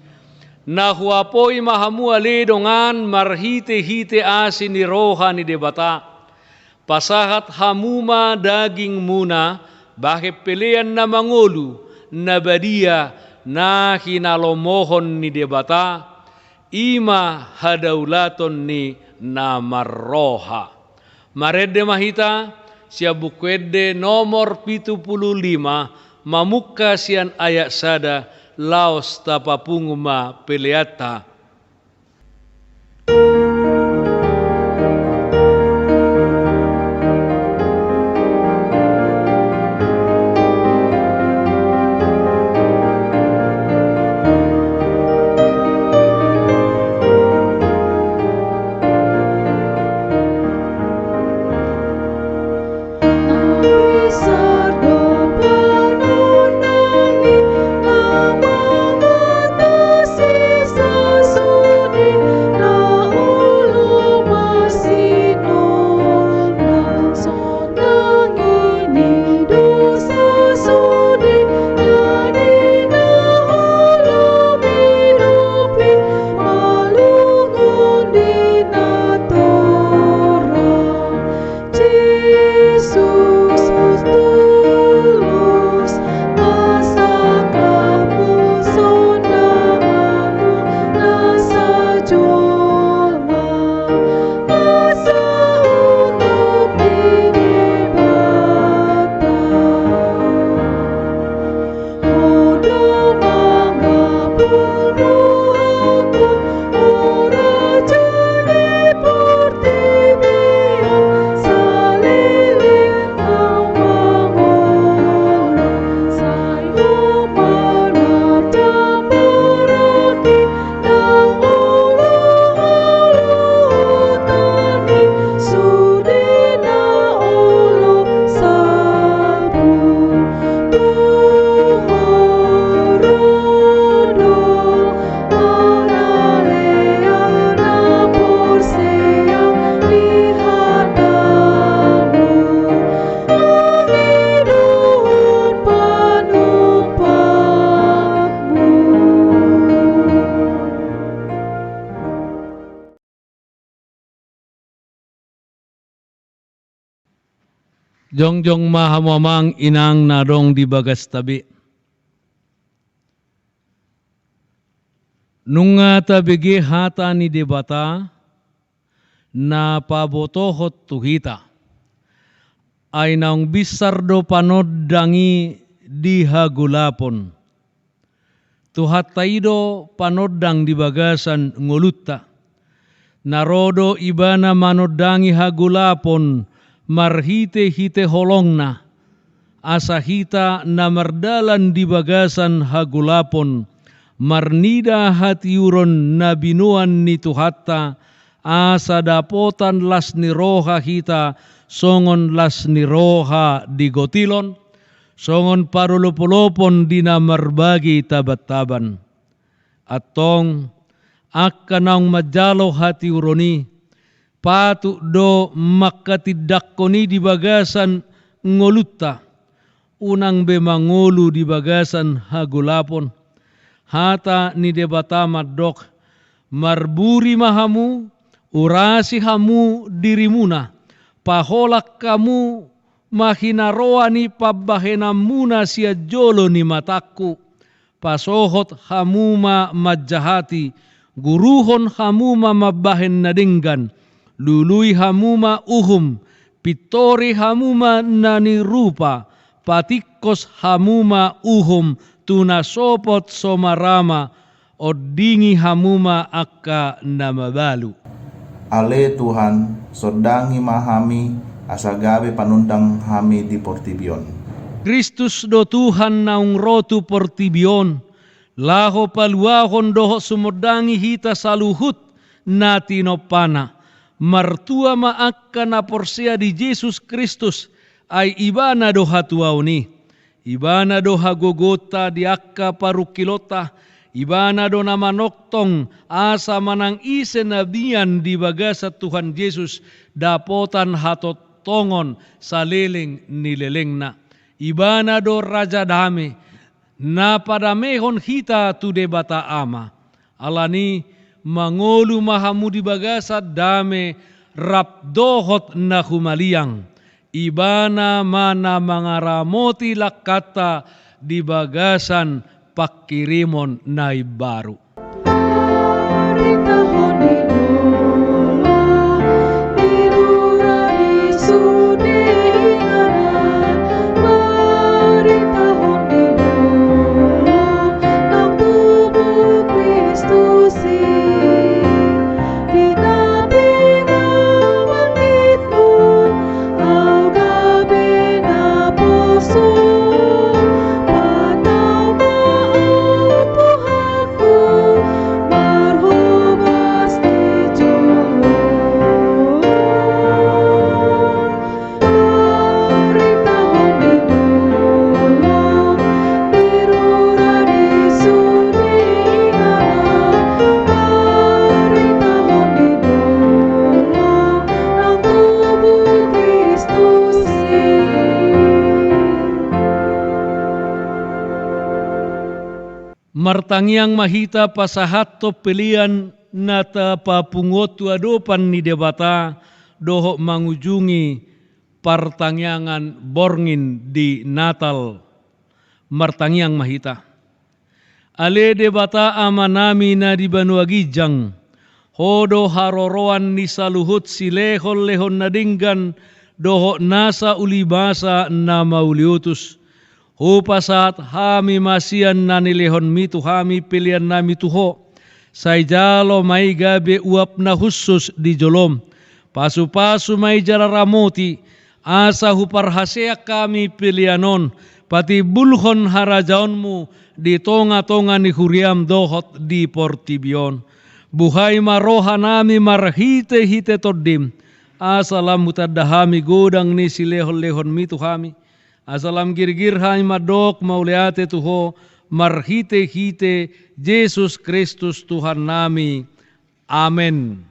Na huapoi mahamu ale dongan marhite-hite asin ni roha ni debata. Pasahat hamuma daging muna bahe pelean na mangolu na badia na hinalomohon ni debata. Ima hadaulaton ni namarroha. Marede mahita siya bukwede nomor 75 mamukka siyan ayat sada laos tapapunguma peleata. Jongjong mahamamang inang nadong di bagas tabi. Nunga tabigi hata ni debata na pabotohot tuhita. Ay naong bisar do panod dangi di hagulapon. Tuhat taido panodang di bagasan ngolutta. Narodo ibana manodangi hagulapon marhite-hite holongna, asahita na mardalan di bagasan hagulapon, marnida hatiuron na binuan ni Tuhatta, asa dapotan las ni roha hita, songon las ni roha di gotilon, songon parulopolopon di na marbagi tabat-taban. Atong akkanang majalo hatiuroni, patu do makatidakoni di bagasan ngolutta, unang be mangolu di bagasan hagulapon, hata ni debata madok, marburi mahamu, urasi hamu dirimuna, paholak kamu mahinaroa ni pabahenamuna siya jolo ni mataku, pasohot hamuma majahati, guruhon hamuma mabahen nadinggan, lului hamuma uhum, pitori hamuma nani rupa, patikos hamuma uhum, tuna sopot somarama o dingi hamuma akka nama balu. Ale Tuhan, sodangi mahami asagabe panundang hami di Portibion. Kristus do Tuhan naung rotu Portibion, laho paluahon doho sumodangi hita saluhut na tinopana. Martua maakka na porsia di Jesus Kristus ay ibana doha tuaw ni. Ibana doha gogota di akka parukilota. Ibana do na manoktong asa manang isen na diyan di baga sa Tuhan Yesus dapotan hatot tongon sa liling nileleng na. Ibana do raja dami na padamehon hita tu debata ama. Alani mangolu mahamu di bagasa dame rapdohot na humaliang. Ibana mana mangaramoti lakata di bagasan pakirimon na ibaru. Martangiang mahita pasahat to pilihan na tapapungot tu adopan ni debata doho mangujungi partangyangan borngin di Natal. Martangiang mahita. Ale debata amanami na di Banuagijang. Hodo haroroan ni saluhut si lehon-lehon na dinggan doho nasa ulibasa na mauliutus. Hupasat hami masian na nilehon mitu hami pilihan na mituho. Say jalo may gabi uap na husus di jolom. Pasu-pasu may jararamoti. Asa huparhasea kami pilihanon. Pati bulhon harajaonmu di tonga-tonga ni huriam dohot di Portibion. Buhay maroha nami marhite-hite todim. Asalam mutadahami godang ni silehon-lehon mitu hami. Asalam girgir hai madok mauliate tuho marhite-hite Yesus Kristus Tuhan nami. Amen.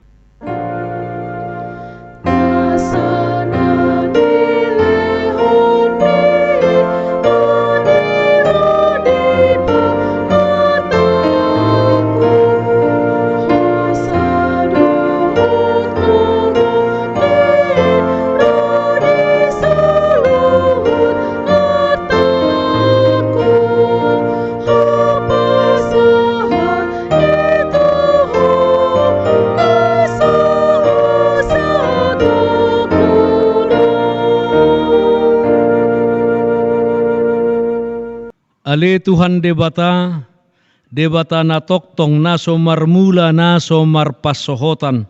Ale Tuhan debata na toktong naso marmula naso marpasohotan.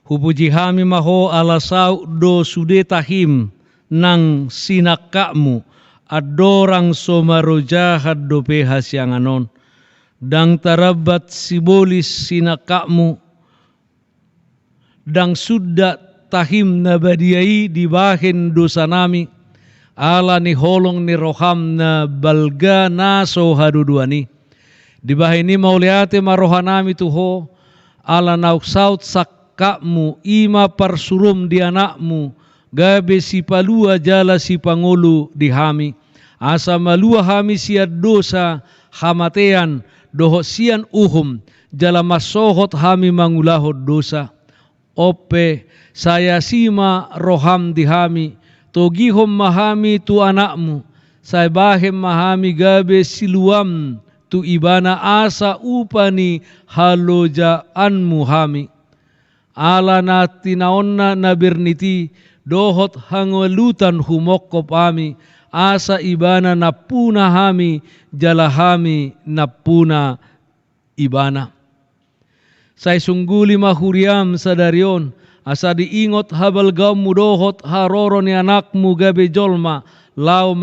Hupuji hami maho alasau do sudetahim nang sinakamu adorang somarojahad do pehas yang anon. Dang tarabat sibolis sinakamu dang suda tahim nabadiai dibahin dosa nami. Ala ni holong ni roham na balga naso haduduani. Dibahini mauliate marohanami tuho. Ala nauksaut sakkamu ima parsurum di anakmu. Gabe si palua jala si pangulu di hami. Asa malua hami siad dosa hamatean doho sian uhum. Jala masohot hami mangulahot dosa. Ope saya sima roham di hami. Togihom mahami tu anakmu, say bahem mahami gabe siluam tu ibana asa upani halojaanmu hami. Ala na tinaonna na berniti dohot hangalutan humokop ami, asa ibana napuna hami jalahami napuna ibana. Say sungguli mahuriam sadarion asa diingot habal gam mudohot haroro ni anakmu gabe jolma lau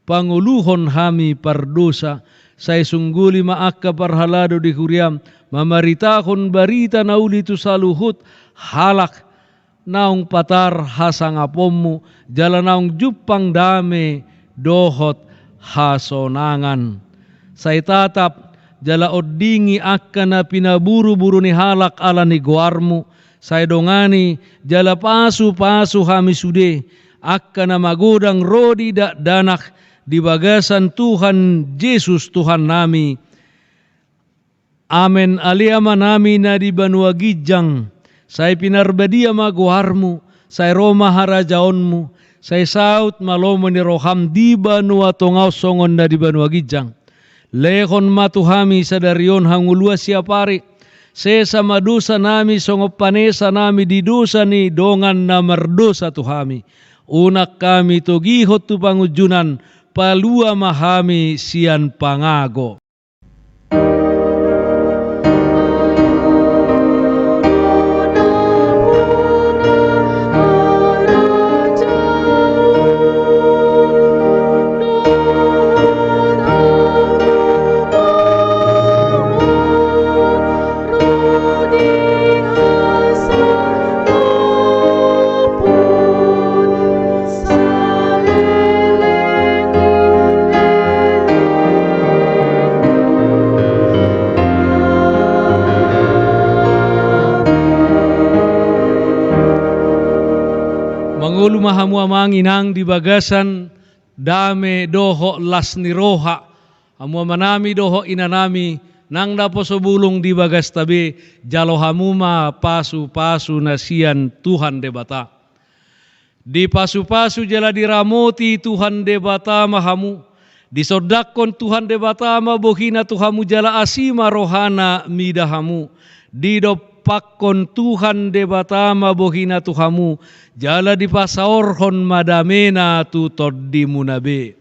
panguluhon hami pardosa. Say sungguli maaka parhalado di huriam mamaritahon barita nauli tu saluhut halak naung patar hasangapommu jala naung jupang dame dohot hasonangan. Say tatap jala oddingi akka na pinaburu-buru ni halak ala ni guarmu. Say dongani jala pasu-pasu hami sude akka na magodang rodi danak di bagasan Tuhan Yesus Tuhan nami. Amen aliama nami na di Banua Gijang. Say pinarbadia maguharmu, say Roma harajaonmu, say saut malomo ni roham di Banua Tongaw songon na di Banua Gijang. Lehon matuhami sadarion hangulua siapari. Sesa madusa nami songop panesa nami di dosa ni dongan na mardosa tuhami. Unak kami togihot tu pangujunan palua mahami sian pangago. Lumahamu amang inang di bagasan dame doho las ni roha amu manami doho inanami nang dapo sobulong di bagas tabi jalo hamuma pasu-pasu nasian Tuhan debata di pasu-pasu jala diramoti Tuhan debata mahamu di sodakon Tuhan debata ma bohina Tuhamu jala asima rohana midahamu di pakon Tuhan debatama bohina Tuhamu jala di pasaorhon madamena tu toddi munabe.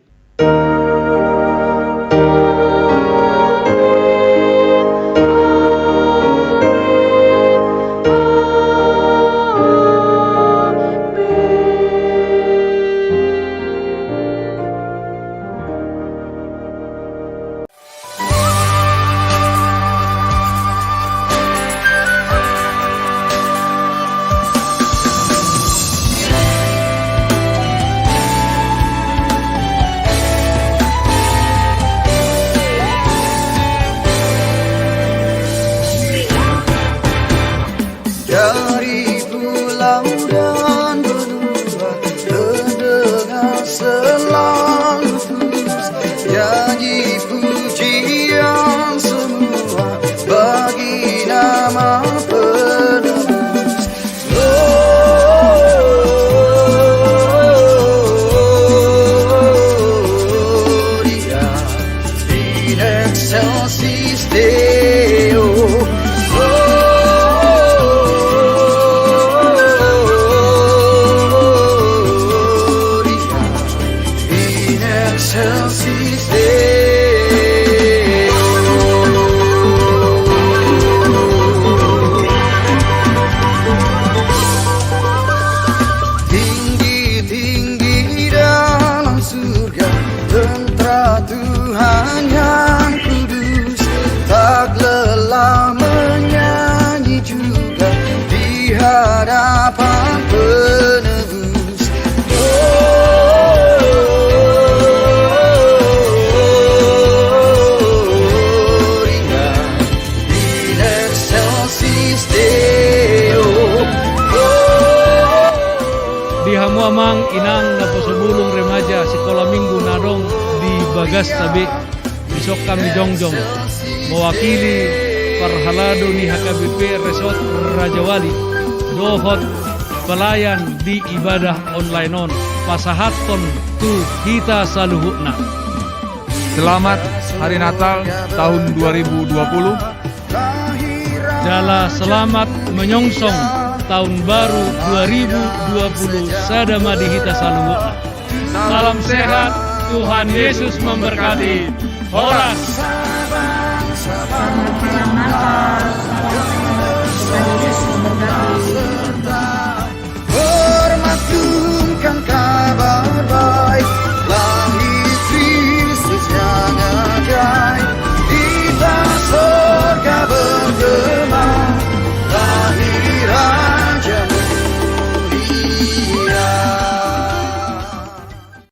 Dari pulau dan benua terdengar selalu terus janji pujian semua bagi nama penebus. Gloria in excelsis Deo. Excelsis Deo. Tinggi-tinggi dalam surga tentara Tuhan yang kudus, tak lelah menyanyi juga di hadapan penebus. Amang inang na posubulong remaja sekolah minggu nadong di bagas tabi besok kami jongjong mewakili parhalado ni HKBP Resort Rajawali dohot pelayan di ibadah online on pasahaton tu kita saluhutna. Selamat Hari Natal tahun 2020. Jala selamat menyongsong tahun baru 2020 sadama dihita saluhutna. Salam sehat, Tuhan Yesus memberkati. Horas. Selamat malam Natal. Tuhan Yesus memberkati. Hormat